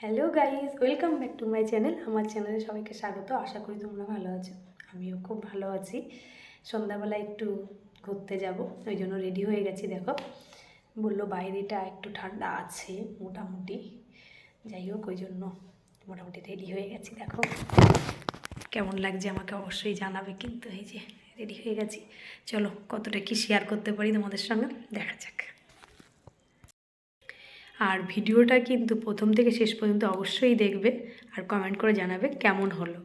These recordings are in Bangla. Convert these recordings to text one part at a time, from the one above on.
Hello guys, welcome back to my channel. আমার চ্যানেলে সবাইকে স্বাগত। আশা করি তোমরা ভালো আছো। আমিও খুব ভালো আছি। সন্ধ্যাবেলা একটু ঘুরতে যাব, ওই জন্য রেডি হয়ে গেছি। দেখো, বললো বাইরেটা একটু ঠান্ডা আছে মোটামুটি। যাই হোক, ওই জন্য মোটামুটি রেডি হয়ে গেছি। দেখো কেমন লাগছে আমাকে অবশ্যই জানাবে। কিন্তু এই যে রেডি হয়ে গেছি, চলো কতটা কি শেয়ার করতে পারি তোমাদের সঙ্গে দেখা যাক। আর ভিডিওটা কিন্তু প্রথম থেকে শেষ পর্যন্ত অবশ্যই দেখবে আর কমেন্ট করে জানাবে কেমন হলো।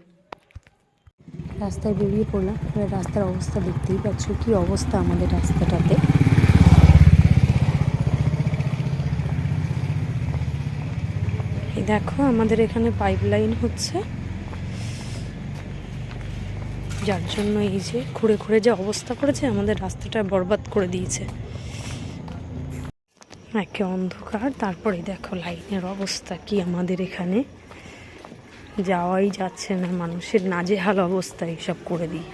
রাস্তায় বেরিয়ে পড়লাম। এবার রাস্তার অবস্থা দেখতেই পাচ্ছ, কি অবস্থা আমাদের রাস্তাটাতে। এই দেখো, আমাদের এখানে পাইপ লাইন হচ্ছে, যার জন্য এই যে খুঁড়ে খুঁড়ে যে অবস্থা করেছে, আমাদের রাস্তাটা বরবাদ করে দিয়েছে। একে অন্ধকার, তারপরে দেখো লাইনের অবস্থা কি আমাদের এখানে, যাওয়াই যাচ্ছে না, মানুষের নাজেহাল অবস্থা এইসব করে দিই।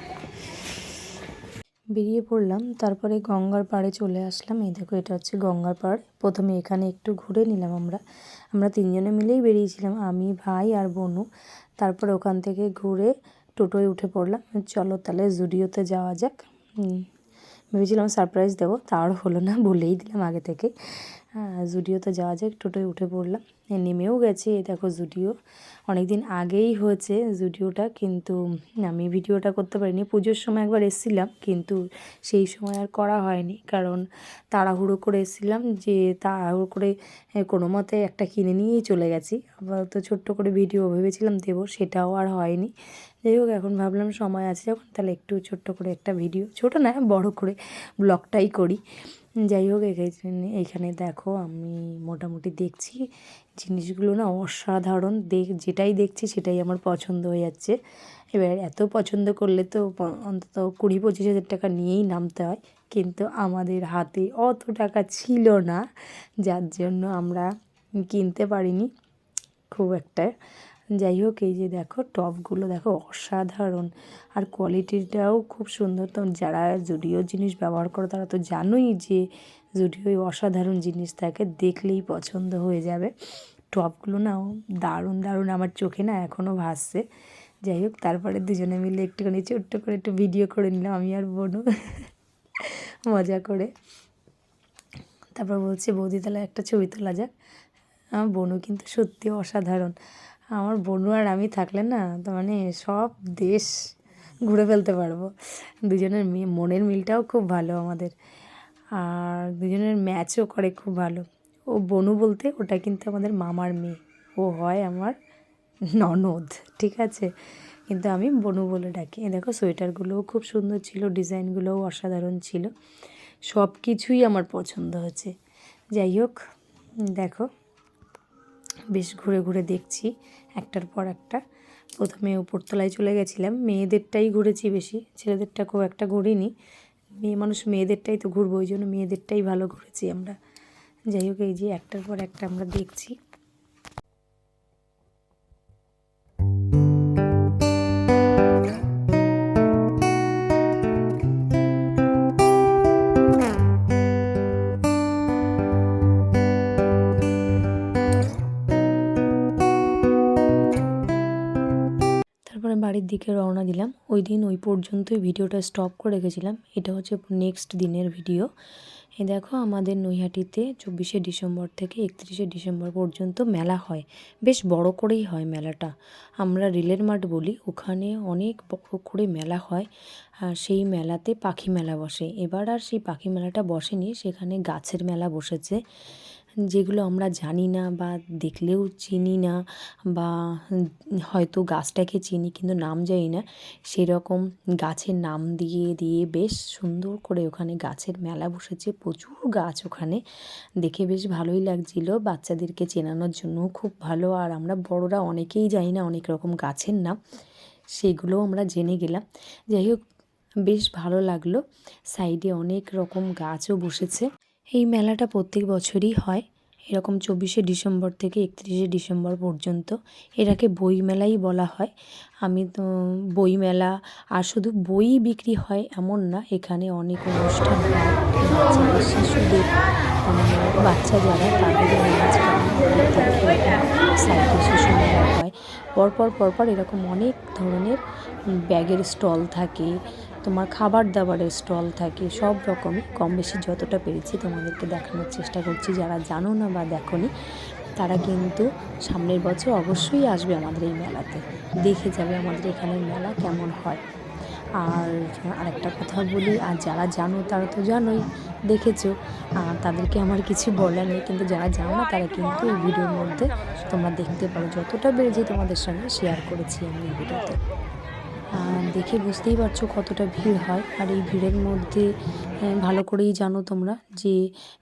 বেরিয়ে পড়লাম, তারপরে গঙ্গার পাড়ে চলে আসলাম। এই দেখো, এটা হচ্ছে গঙ্গার পাড়। প্রথমে এখানে একটু ঘুরে নিলাম। আমরা তিনজনে মিলেই বেরিয়েছিলাম, আমি, ভাই আর বোনু। তারপরে ওখান থেকে ঘুরে টোটোয় উঠে পড়লাম। চলো তাহলে জুডিওতে যাওয়া যাক। ভেবেছিলাম সারপ্রাইজ দেবো, তার হলো না, বলেই দিলাম আগে থেকে। জুডিওতে যাওয়া যাক। টোটোয় উঠে পড়লাম, নেমেও গেছি। এই দেখো জুডিও, অনেক দিন আগেই হয়েছে জুডিওটা, কিন্তু আমি ভিডিওটা করতে পারিনি। পুজোর সময় একবার এসেছিলাম, কিন্তু সেই সময় আর করা হয়নি, কারণ তাড়াহুড়ো করে এসেছিলাম, যে তাড়াহুড়ো করে কোনো মতে একটা কিনে নিয়েই চলে গেছি। আবার তো ছোট্ট করে ভিডিও ভেবেছিলাম দেবো, সেটাও আর হয়নি। যাই হোক, এখন ভাবলাম সময় আছে যখন, তাহলে একটু ছোট্ট করে একটা ভিডিও, ছোটো না বড় করে ব্লগটাই করি। যাই হোক, এইখানে দেখো আমি মোটামুটি দেখছি জিনিসগুলো না অসাধারণ। যেটাই দেখছি সেটাই আমার পছন্দ হয়ে যাচ্ছে। এবার এত পছন্দ করলে তো অন্তত 20-25 হাজার টাকা নিয়েই নামতে হয়, কিন্তু আমাদের হাতে অত টাকা ছিল না, যার জন্য আমরা কিনতে পারিনি খুব একটা। যাই হোক, এই যে দেখো টপগুলো দেখো অসাধারণ, আর কোয়ালিটিটাও খুব সুন্দর। তো যারা জুডিওর জিনিস ব্যবহার করো তারা তো জানোই যে জুডিওয় অসাধারণ জিনিস থাকে, দেখলেই পছন্দ হয়ে যাবে। টপগুলো নাও দারুণ দারুণ, আমার চোখে না এখনও ভাসছে। যাই হোক, তারপরে দুজনে মিলে একটুখানি ছোট্ট করে একটু ভিডিও করে নিলাম, আমি আর বোনু, মজা করে। তারপর বলছে বৌদি তাহলে একটা ছবি তোলা যাক। আমার বোনু কিন্তু সত্যি অসাধারণ। আমার বোনু আর আমি থাকলে না, তো মানে সব দেশ ঘুরে ফেলতে পারবো। দুজনের মনের মিলটাও খুব ভালো আমাদের, আর দুজনের ম্যাচও করে খুব ভালো। ও বোনু বলতে ওটা কিন্তু আমাদের মামার মেয়ে, ও হয় আমার ননদ, ঠিক আছে, কিন্তু আমি বোনু বলে ডাকি। দেখো সোয়েটারগুলোও খুব সুন্দর ছিল, ডিজাইনগুলোও অসাধারণ ছিল, সব কিছুই আমার পছন্দ হয়েছে। যাই হোক, দেখো বেশ ঘুরে ঘুরে দেখছি একটার পর একটা। প্রথমে উপরতলায় চলে গেছিলাম, মেয়েদেরটাই ঘুরেছি বেশি, ছেলেদেরটা খুব একটা ঘুরিনি। মেয়ে মানুষ মেয়েদেরটাই তো ঘুরবো, ওই জন্য মেয়েদেরটাই ভালো ঘুরেছি আমরা। যাই হোক, এই যে একটার পর একটা আমরা দেখছি। তারপরে বাড়ির দিকে রওনা দিলাম। ওই দিন ওই পর্যন্তই ভিডিওটা স্টপ করে রেখেছিলাম। এটা হচ্ছে নেক্সট দিনের ভিডিও। এই দেখো, আমাদের নৈহাটিতে 24শে ডিসেম্বর থেকে 31শে ডিসেম্বর পর্যন্ত মেলা হয়, বেশ বড় করেই হয় মেলাটা। আমরা রেলের মাঠ বলি, ওখানে অনেক বড় করে মেলা হয়। আর সেই মেলাতে পাখি মেলা বসে। এবার আর সেই পাখি মেলাটা বসেনি, সেখানে গাছের মেলা বসেছে, যেগুলো আমরা জানি না বা দেখলেও চিনি না, বা হয়তো গাছটাকে চিনি কিন্তু নাম জানি না, সেরকম গাছের নাম দিয়ে দিয়ে বেশ সুন্দর করে ওখানে গাছের মেলা বসেছে। প্রচুর গাছ ওখানে, দেখে বেশ ভালোই লাগছিল, বাচ্চাদেরকে চেনানোর জন্য খুব ভালো। আর আমরা বড়রা অনেকেই জানি না অনেক রকম গাছের নাম, সেগুলোও আমরা জেনে গেলাম। যাই হোক, বেশ ভালো লাগলো। সাইডে অনেক রকম গাছও বসেছে। এই মেলাটা প্রত্যেক বছরই হয়, এরকম 24শে ডিসেম্বর থেকে 31শে ডিসেম্বর পর্যন্ত। এটাকে বই মেলাই বলা হয়। আমি তো বই মেলা, আর শুধু বই বিক্রি হয় এমন না, এখানে অনেক অনুষ্ঠান হয়। বাচ্চাদের, শিশুদের, বাচ্চা যারা তাদেরও নাচ গান সাইকেল পরপর এরকম অনেক ধরনের ব্যাগের স্টল থাকে, তোমার খাবার দাবারের স্টল থাকে, সব রকমই কম বেশি যতটা পেরেছি তোমাদেরকে দেখানোর চেষ্টা করছি। যারা জানো না বা দেখোনি তারা কিন্তু সামনের বছর অবশ্যই আসবে আমাদের এই মেলাতে, দেখে যাবে আমাদের এখানের মেলা কেমন হয়। আর আরেকটা কথা বলি, আর যারা জানো তারা তো জানোই, দেখেছো, তাদেরকে আমার কিছু বলার নেই, কিন্তু যারা জানো না তারা কিন্তু এই ভিডিওর মধ্যে তোমরা দেখতে পারো, যতটা পেরেছি তোমাদের সঙ্গে শেয়ার করেছি আমি এই ভিডিওতে। দেখে বুঝতেই পারছো কতটা ভিড় হয়। আর এই ভিড়ের মধ্যে ভালো করেই জানো তোমরা যে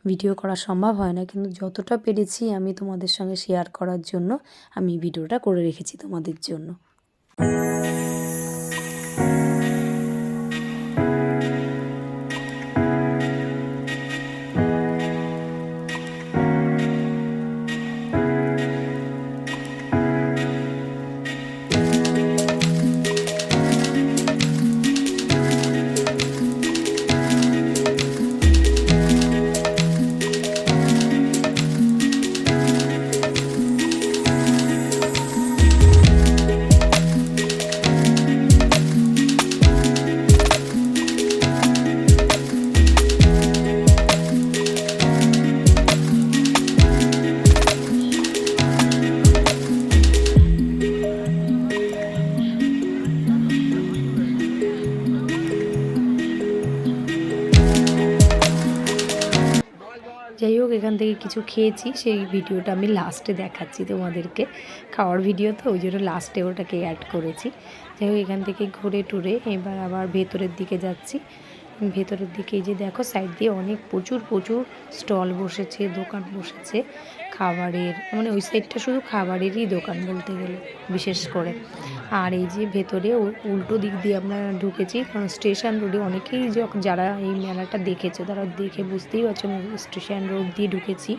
ভিডিও করা সম্ভব হয় না, কিন্তু যতটা পেরেছি আমি তোমাদের সঙ্গে শেয়ার করার জন্য আমি ভিডিওটা করে রেখেছি তোমাদের জন্য। যাই হোক, এখান থেকে কিছু খেয়েছি, সেই ভিডিওটা আমি লাস্টে দেখাচ্ছি তোমাদেরকে। খাওয়ার ভিডিও তো, ওই জন্য লাস্টে ওটাকে অ্যাড করেছি। যাই হোক, এখান থেকে ঘুরে টুরে এবার আবার ভেতরের দিকে যাচ্ছি। ভেতরের দিকে যে দেখো সাইড দিয়ে অনেক প্রচুর স্টল বসেছে, দোকান বসেছে খাবারের, মানে ওই সাইডটা শুধু খাবারেরই দোকান বলতে গেলে বিশেষ করে। আর এই যে ভেতরে উল্টো দিক দিয়ে আমরা ঢুকেছি, কারণ স্টেশন রোডে অনেকেই যারা এই মেলাটা দেখেছে তারা দেখে বুঝতেই পারছো স্টেশন রোড দিয়ে ঢুকেছি,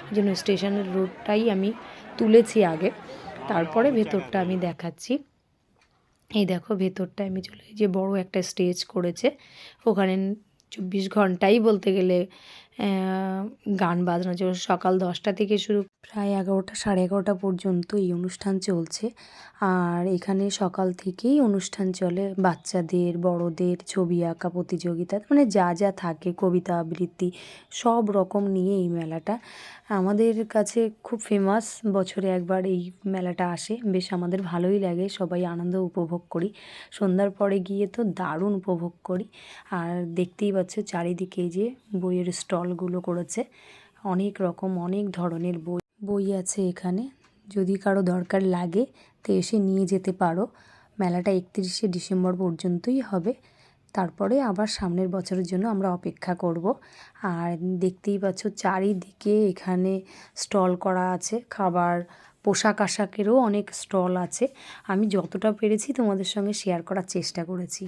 ওই জন্য স্টেশনের রোডটাই আমি তুলেছি আগে, তারপরে ভেতরটা আমি দেখাচ্ছি। এই দেখো ভেতরটা আমি চলে যে বড় একটা স্টেজ করেছে, ওখানে 24 ঘন্টাই বলতে গেলে গান বাজনা চলছে। সকাল 10টা থেকে শুরু, প্রায় 11টা 11:30 পর্যন্ত এই অনুষ্ঠান চলছে। আর এখানে সকাল থেকেই অনুষ্ঠান চলে, বাচ্চাদের বড়দের ছবি আঁকা প্রতিযোগিতা, মানে যা যা থাকে, কবিতা আবৃত্তি, সব রকম নিয়ে এই মেলাটা আমাদের কাছে খুব ফেমাস। বছরে একবার এই মেলাটা আসে, বেশ আমাদের ভালোই লাগে, সবাই আনন্দ উপভোগ করি। সন্ধ্যার পরে গিয়ে তো দারুণ উপভোগ করি। আর দেখতেই পাচ্ছ চারিদিকে যে বইয়ের স্টলগুলো করেছে, অনেক রকম অনেক ধরনের বই আছে এখানে, যদি কারো দরকার লাগে তো এসে নিয়ে যেতে পারো। মেলাটা 31শে ডিসেম্বর পর্যন্তই হবে, তারপরে আবার সামনের বছরের জন্য আমরা অপেক্ষা করব। আর দেখতেই পাচ্ছ চারিদিকে এখানে স্টল করা আছে, খাবার পোশাক আশাকেরও অনেক স্টল আছে। আমি যতটা পেরেছি তোমাদের সঙ্গে শেয়ার করার চেষ্টা করেছি।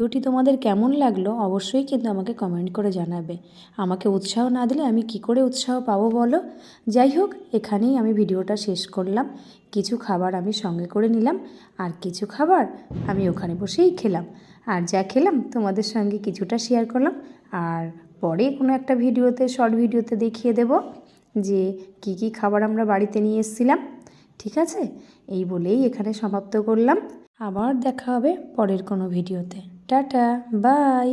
ভিডিওটি তোমাদের কেমন লাগলো অবশ্যই কিন্তু আমাকে কমেন্ট করে জানাবে। আমাকে উৎসাহ না দিলে আমি কি করে উৎসাহ পাবো বলো। যাই হোক, এখানেই আমি ভিডিওটা শেষ করলাম। কিছু খাবার আমি সঙ্গে করে নিলাম, আর কিছু খাবার আমি ওখানে বসেই খেলাম। আর যা খেলাম তোমাদের সঙ্গে কিছুটা শেয়ার করলাম, আর পরে কোনো একটা ভিডিওতে, শর্ট ভিডিওতে দেখিয়ে দেব যে কি কি খাবার আমরা বাড়িতে নিয়ে এসেছিলাম। ঠিক আছে, এই বলেই এখানে সমাপ্ত করলাম। আবার দেখা হবে পরের কোনো ভিডিওতে। টাটা, বাই।